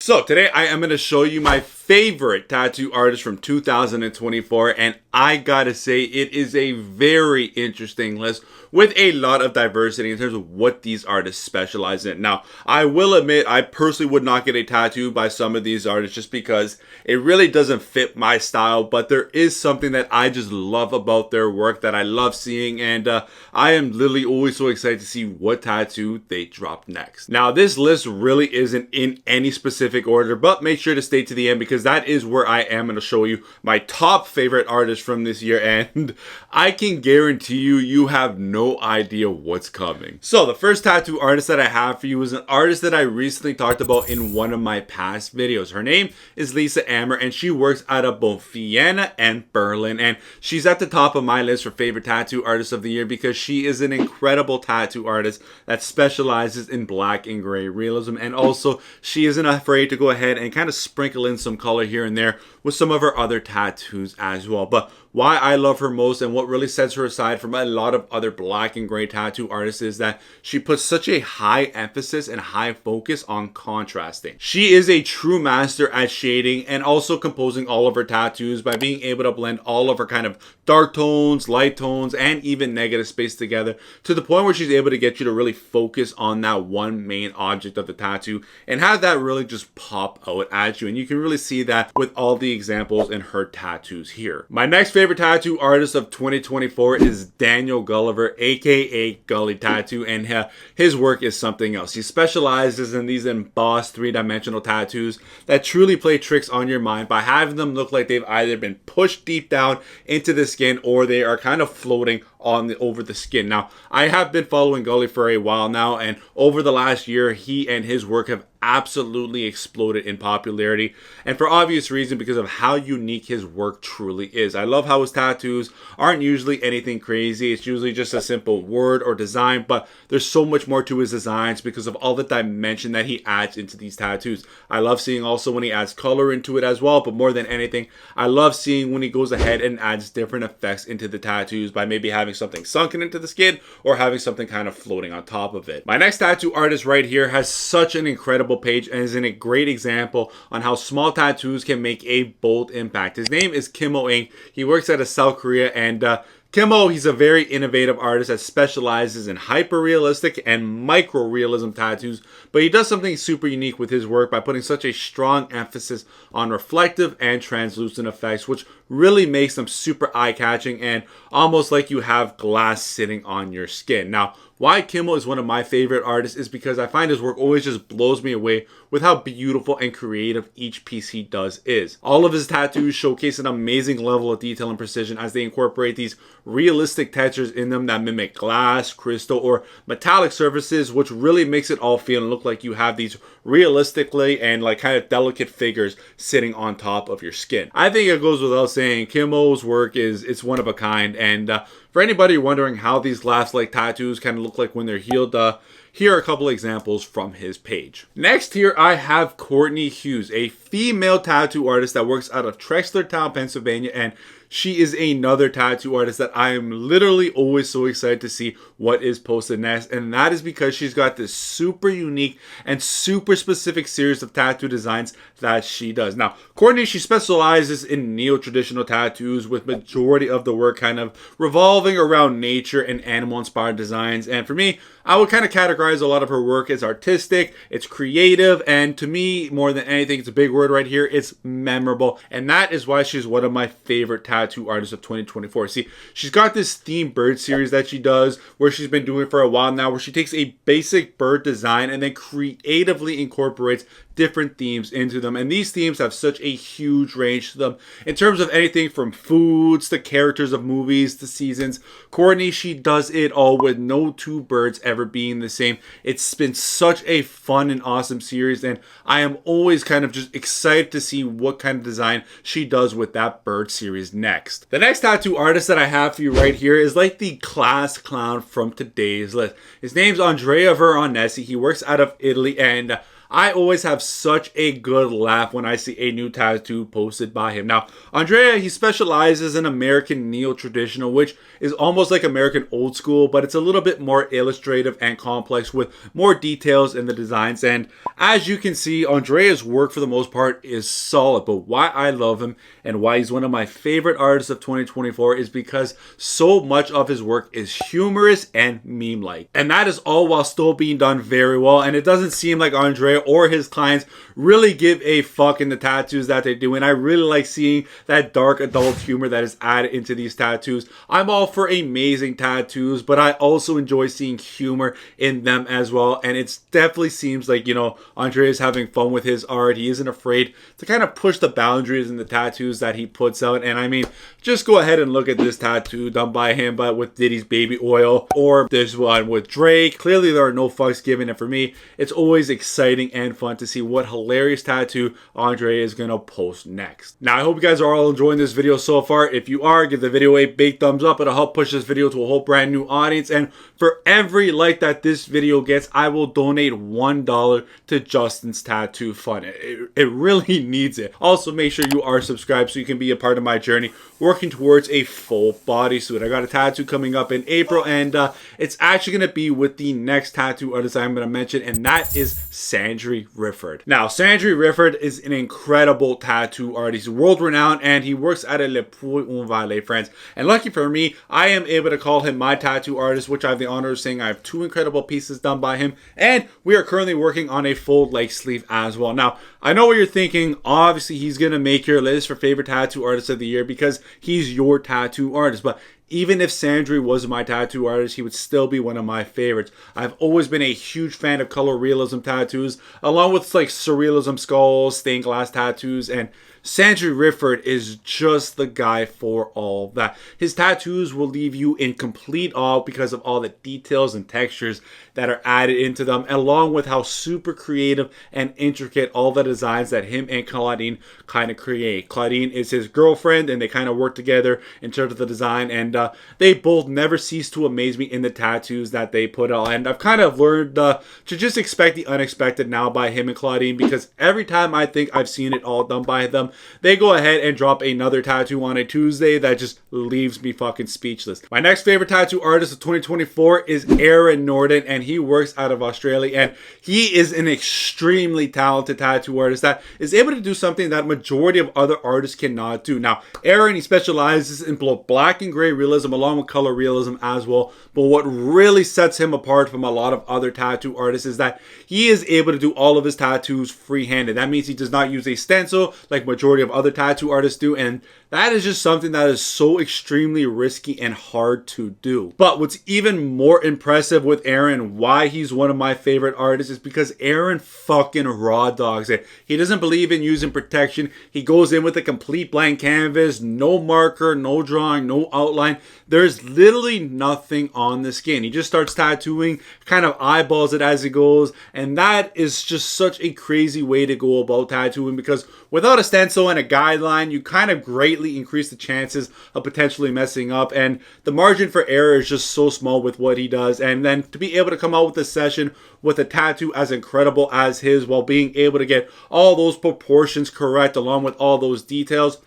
So today I am going to show you my favorite tattoo artist from 2024, and I gotta say it is a very interesting list with a lot of diversity in terms of what these artists specialize in. Now, I will admit I personally would not get a tattoo by some of these artists just because it really doesn't fit my style, but there is something that I just love about their work that I love seeing, and I am literally always so excited to see what tattoo they drop next. Now, this list really isn't in any specific order, but make sure to stay to the end because that is where I am going to show you my top favorite artists from this year, and I can guarantee you have no idea what's coming. So the first tattoo artist that I have for you is an artist that I recently talked about in one of my past videos. Her name is Lisa Ammer, and she works out of both Vienna and Berlin, and she's at the top of my list for favorite tattoo artist of the year because she is an incredible tattoo artist that specializes in black and gray realism, and also she isn't afraid to go ahead and kind of sprinkle in some color here and there with some of her other tattoos as well. But why I love her most and what really sets her aside from a lot of other black and gray tattoo artists is that she puts such a high emphasis and high focus on contrasting. She is a true master at shading and also composing all of her tattoos by being able to blend all of her kind of dark tones, light tones, and even negative space together to the point where she's able to get you to really focus on that one main object of the tattoo and have that really just pop out at you. And you can really see that with all the examples in her tattoos here. My next favorite tattoo artist of 2024 is Daniel Gulliver, aka Gully Tattoo, and his work is something else. He specializes in these embossed three-dimensional tattoos that truly play tricks on your mind by having them look like they've either been pushed deep down into the skin or they are kind of floating over the skin. Now, I have been following Gully for a while now, and over the last year, he and his work have absolutely exploded in popularity, and for obvious reason because of how unique his work truly is. I love how his tattoos aren't usually anything crazy. It's usually just a simple word or design, but there's so much more to his designs because of all the dimension that he adds into these tattoos. I love seeing also when he adds color into it as well, but more than anything, I love seeing when he goes ahead and adds different effects into the tattoos by maybe having something sunken into the skin or having something kind of floating on top of it. My next tattoo artist right here has such an incredible page and is in a great example on how small tattoos can make a bold impact. His name is Kimo Inc. He works out of South Korea, and Kimo, he's a very innovative artist that specializes in hyper-realistic and micro-realism tattoos, but he does something super unique with his work by putting such a strong emphasis on reflective and translucent effects, which really makes them super eye-catching and almost like you have glass sitting on your skin. Now, why Kimo is one of my favorite artists is because I find his work always just blows me away with how beautiful and creative each piece he does is. All of his tattoos showcase an amazing level of detail and precision as they incorporate these realistic textures in them that mimic glass, crystal, or metallic surfaces, which really makes it all feel and look like you have these realistically and like kind of delicate figures sitting on top of your skin. I think it goes without saying Kimo's work it's one of a kind, and for anybody wondering how these glass-like tattoos kind of look like when they're healed, here are a couple examples from his page. Next here I have Courtney Hughes, a female tattoo artist that works out of Trexlertown, Pennsylvania, and she is another tattoo artist that I am literally always so excited to see what is posted next, and that is because she's got this super unique and super specific series of tattoo designs that she does. Now, Courtney, she specializes in neo-traditional tattoos with majority of the work kind of revolving around nature and animal-inspired designs, and for me, I would kind of categorize a lot of her work as artistic, it's creative, and to me, more than anything, it's a big word right here, it's memorable, and that is why she's one of my favorite tattoo artists of 2024. See, she's got this themed bird series that she does where she's been doing it for a while now, where she takes a basic bird design and then creatively incorporates different themes into them, and these themes have such a huge range to them in terms of anything from foods to characters of movies to seasons. Courtney, she does it all with no two birds ever being the same. It's been such a fun and awesome series, and I am always kind of just excited to see what kind of design she does with that bird series next. The next tattoo artist that I have for you right here is like the class clown from today's list. His name's Andrea Veronesi. He works out of Italy, and I always have such a good laugh when I see a new tattoo posted by him. Now, Andrea, he specializes in American neo-traditional, which is almost like American old school, but it's a little bit more illustrative and complex with more details in the designs. And as you can see, Andrea's work for the most part is solid, but why I love him and why he's one of my favorite artists of 2024 is because so much of his work is humorous and meme-like. And that is all while still being done very well, and it doesn't seem like Andrea or his clients really give a fuck in the tattoos that they do, and I really like seeing that dark adult humor that is added into these tattoos. I'm all for amazing tattoos, but I also enjoy seeing humor in them as well, and it definitely seems like, you know, Andrea is having fun with his art. He isn't afraid to kind of push the boundaries in the tattoos that he puts out, and I mean, just go ahead and look at this tattoo done by him, but with Diddy's baby oil, or this one with Drake. Clearly there are no fucks given, and for me, it's always exciting and fun to see what hilarious tattoo Andrea is gonna post next. Now, I hope you guys are all enjoying this video so far. If you are, give the video a big thumbs up. It'll help push this video to a whole brand new audience, and for every like that this video gets, I will donate $1 to Justin's Tattoo Fund. It really needs it. Also, make sure you are subscribed so you can be a part of my journey working towards a full bodysuit. I got a tattoo coming up in April, and it's actually going to be with the next tattoo artist I'm going to mention, and that is Sandry Riffard. Now, Sandry Riffard is an incredible tattoo artist. He's world-renowned, and he works at a Le Puy Valley, France. And lucky for me, I am able to call him my tattoo artist, which I have the honor of saying I have 2 incredible pieces done by him, and we are currently working on a full leg sleeve as well. Now, I know what you're thinking. Obviously, he's going to make your list for favorite tattoo artists of the year because he's your tattoo artist, but even if Sandry was my tattoo artist, he would still be one of my favorites. I've always been a huge fan of color realism tattoos, along with like surrealism skulls, stained glass tattoos, and Sandry Riffard is just the guy for all that. His tattoos will leave you in complete awe because of all the details and textures that are added into them, along with how super creative and intricate all the designs that him and Claudine kind of create. Claudine is his girlfriend, and they kind of work together in terms of the design, and they both never cease to amaze me in the tattoos that they put out. And I've kind of learned to just expect the unexpected now by him and Claudine, because every time I think I've seen it all done by them, they go ahead and drop another tattoo on a Tuesday that just leaves me fucking speechless. My next favorite tattoo artist of 2024 is Norton, and he works out of Australia, and he is an extremely talented tattoo artist that is able to do something that majority of other artists cannot do. Now, he specializes in both black and gray realism along with color realism as well, but what really sets him apart from a lot of other tattoo artists is that he is able to do all of his tattoos free-handed. That means he does not use a stencil like majority of other tattoo artists do, and that is just something that is so extremely risky and hard to do. But what's even more impressive with Aaron, why he's one of my favorite artists, is because Aaron fucking raw dogs it. He doesn't believe in using protection. He goes in with a complete blank canvas, no marker, no drawing, no outline. There's literally nothing on the skin. He just starts tattooing, kind of eyeballs it as he goes, and that is just such a crazy way to go about tattooing, because without a stencil and a guideline, you kind of greatly increase the chances of potentially messing up, and the margin for error is just so small with what he does. And then to be able to come out with a session with a tattoo as incredible as his, while being able to get all those proportions correct along with all those details,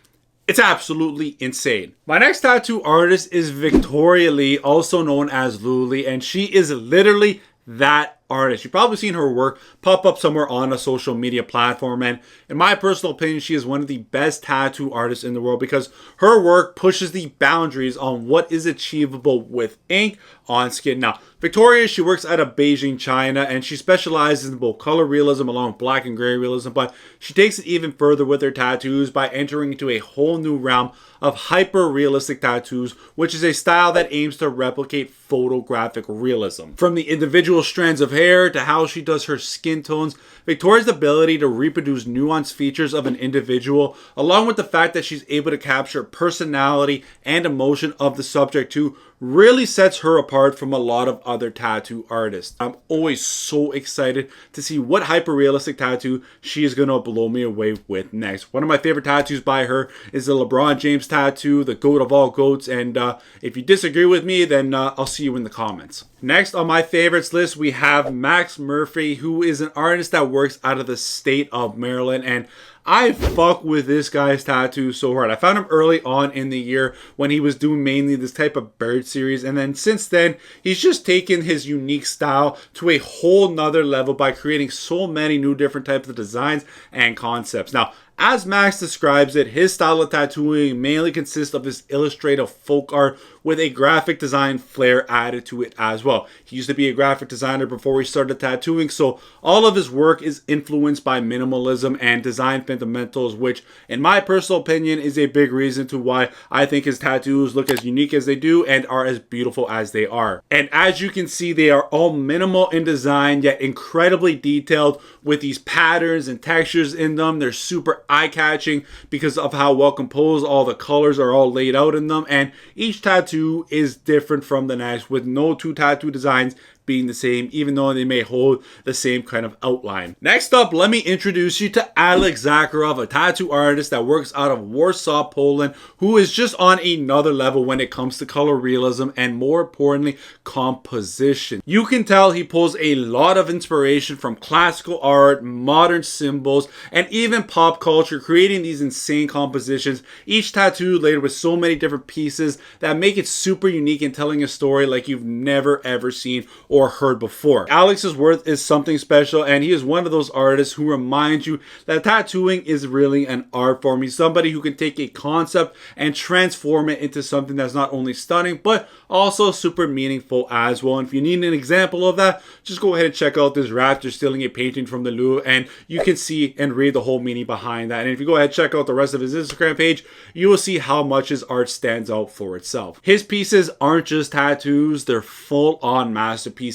it's absolutely insane. My next tattoo artist is Victoria Lee, also known as Luli, and she is literally that artist. You've probably seen her work pop up somewhere on a social media platform, and in my personal opinion, she is one of the best tattoo artists in the world because her work pushes the boundaries on what is achievable with ink on skin. Now, Victoria, she works out of Beijing, China, and she specializes in both color realism along with black and gray realism, but she takes it even further with her tattoos by entering into a whole new realm of hyper-realistic tattoos, which is a style that aims to replicate photographic realism. From the individual strands of hair to how she does her skin tones, Victoria's ability to reproduce nuanced features of an individual, along with the fact that she's able to capture personality and emotion of the subject too, really sets her apart from a lot of other tattoo artists. I'm always so excited to see what hyper-realistic tattoo she is going to blow me away with next. One of my favorite tattoos by her is the LeBron James tattoo, the GOAT of all GOATs, and if you disagree with me, then I'll see you in the comments. Next on my favorites list, we have Max Murphy, who is an artist that works works out of the state of Maryland, and I fuck with this guy's tattoo so hard. I found him early on in the year when he was doing mainly this type of bird series, and then since then he's just taken his unique style to a whole nother level by creating so many new different types of designs and concepts. Now, as Max describes it, his style of tattooing mainly consists of this illustrative folk art with a graphic design flair added to it as well. He used to be a graphic designer before he started tattooing, so all of his work is influenced by minimalism and design fundamentals, which in my personal opinion is a big reason to why I think his tattoos look as unique as they do and are as beautiful as they are. And as you can see, they are all minimal in design yet incredibly detailed with these patterns and textures in them. They're super eye-catching because of how well composed all the colors are all laid out in them, and each tattoo is different from the next, with no two tattoo designs being the same, even though they may hold the same kind of outline. Next up, let me introduce you to Alex Zakharov, a tattoo artist that works out of Warsaw, Poland, who is just on another level when it comes to color realism and, more importantly, composition. You can tell he pulls a lot of inspiration from classical art, modern symbols, and even pop culture, creating these insane compositions, each tattoo layered with so many different pieces that make it super unique and telling a story like you've never ever seen or heard before. Alex's work is something special, and he is one of those artists who reminds you that tattooing is really an art form. He's somebody who can take a concept and transform it into something that's not only stunning but also super meaningful as well. And if you need an example of that, just go ahead and check out this raptor stealing a painting from the Louvre, and you can see and read the whole meaning behind that. And if you go ahead and check out the rest of his Instagram page, you will see how much his art stands out for itself. His pieces aren't just tattoos, they're full-on masterpieces,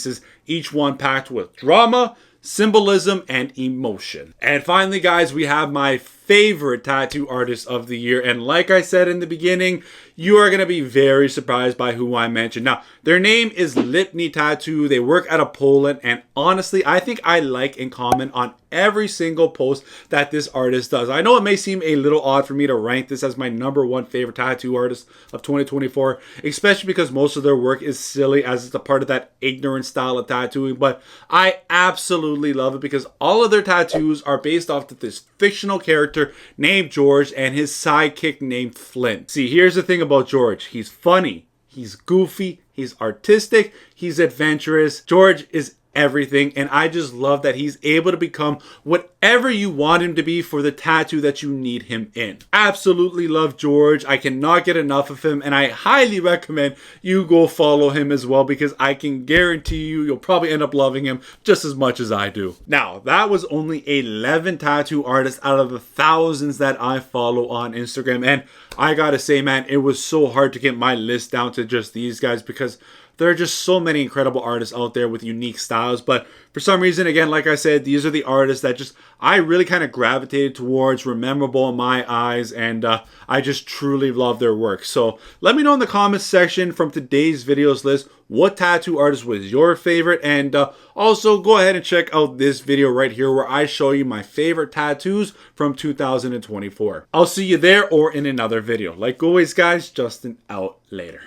each one packed with drama, symbolism, and emotion. And finally, guys, we have my favorite tattoo artist of the year, and like I said in the beginning, you are going to be very surprised by who I mentioned. Now, their name is Lipney Tattoo. They work out of Poland, and honestly, I think I like and comment on every single post that this artist does. I know it may seem a little odd for me to rank this as my #1 favorite tattoo artist of 2024, especially because most of their work is silly as it's a part of that ignorant style of tattooing, but I absolutely love it because all of their tattoos are based off of this fictional character named George and his sidekick named Flint. See, here's the thing about George. He's funny, he's goofy, he's artistic, he's adventurous. George is everything, and I just love that he's able to become whatever you want him to be for the tattoo that you need him in. Absolutely love George. I cannot get enough of him, and I highly recommend you go follow him as well because I can guarantee you'll probably end up loving him just as much as I do. Now, that was only 11 tattoo artists out of the thousands that I follow on Instagram, and I gotta say, man, it was so hard to get my list down to just these guys because there are just so many incredible artists out there with unique styles, but for some reason, again, like I said, these are the artists that just I really kind of gravitated towards, were memorable in my eyes, and I just truly love their work. So let me know in the comments section from today's videos list what tattoo artist was your favorite, and also go ahead and check out this video right here where I show you my favorite tattoos from 2024. I'll see you there or in another video. Like always, guys, Justin out later.